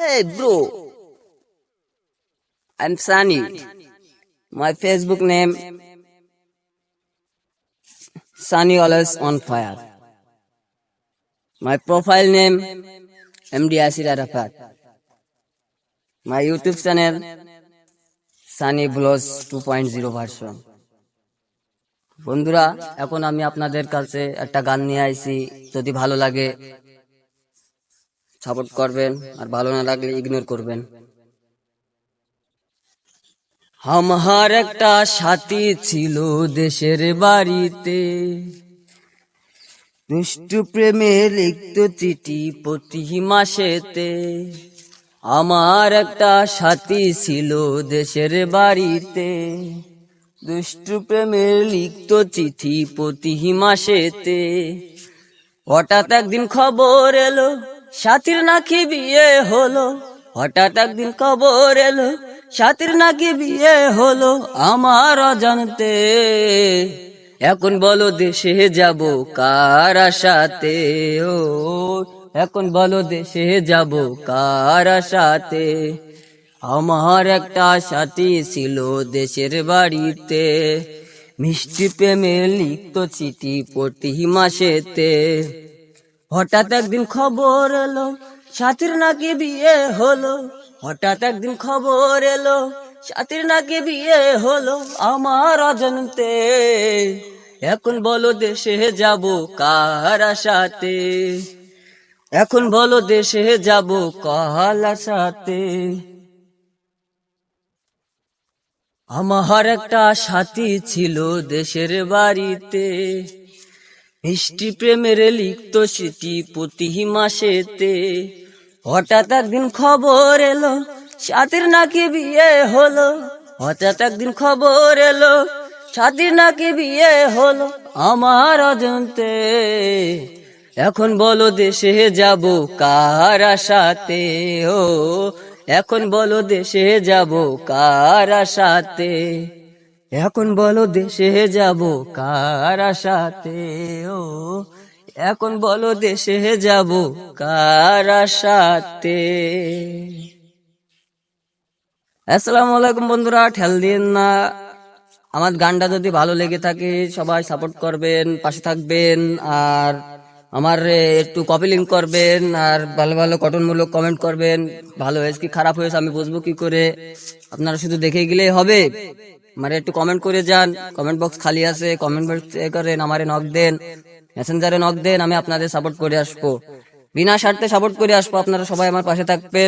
Hey bro, I'm Sunny. My Facebook name Sunny always on fire. My profile name MD Asir Arafat. My YouTube channel Sunny Vlogs 2.0 version. বন্ধুরা, এখন আমি আপনাদের কাছে একটা গান নিয়ে আইছি। যদি ভালো লাগে সাপোর্ট করবেন, আর ভালো না লাগলে ইগনোর করবেন। আমার একটা সাথী ছিল দেশের বাড়িতে, দুষ্টু প্রেমে লিখত চিঠি প্রতি মাসেতে। আমার একটা সাথী ছিল দেশের বাড়িতে, দুষ্টু প্রেমে লিখত চিঠি প্রতি মাসেতে। হঠাৎ একদিন খবর এলো সাথীর নাকি বিয়ে হলো। হঠাৎ একদিন খবর এলো সাথীর নাকি বিয়ে হলো আমার অজান্তে। এখন বলো দেশে যাব কার আশাতে, ও এখন বলো দেশে যাব কার আশাতে। আমার একটা সাথী ছিল দেশের বাড়িতে, মিষ্টি প্রেমে লিখত চিঠি প্রতি মাসেতে। হঠাৎ একদিন খবর এলো সাথীর নাকি বিয়ে হলো। হঠাৎ একদিন খবর এলো সাথীর নাকি বিয়ে হলো আমার অজান্তে। এখন বলো দেশে যাব কার আশাতে, এখন বলো দেশে যাব কার আশাতে। আমার একটা সাথী ছিল দেশের বাড়িতে, মিষ্টি প্রেমের লিখত চিঠি প্রতি মাসেতে। হঠাৎ একদিন খবর এলো সাথীর নাকি বিয়ে হলো। হঠাৎ একদিন খবর এলো সাথীর নাকি বিয়ে হলো আমার অজান্তে। এখন বলো দেশে যাব কার আশাতে, ও এখন বলো দেশে যাব কার আশাতে। এখন বলো দেশে যাব কার আশাতে, ও এখন বলো দেশে যাব কার আশাতে। আসসালামু আলাইকুম বন্ধুরা, ঠেল দিন না। আমার গানটা যদি ভালো লেগে থাকে সবাই সাপোর্ট করবেন, পাশে থাকবেন, আর আমার একটু কপি লিঙ্ক করবেন, আর ভালো ভালো গঠনমূলক কমেন্ট করবেন। ভালো হয়েছে কি খারাপ হয়েছে আমি বুঝবো কি করে? আপনারা শুধু দেখে গেলেই হবে? মানে একটু কমেন্ট করে যান। কমেন্ট বক্স খালি আছে, কমেন্ট বক্স করেন, আমারে নক দেন, মেসেঞ্জারে নক দেন, আমি আপনাদের সাপোর্ট করে আসবো, বিনা স্বার্থে সাপোর্ট করে আসবো। আপনারা সবাই আমার পাশে থাকবেন।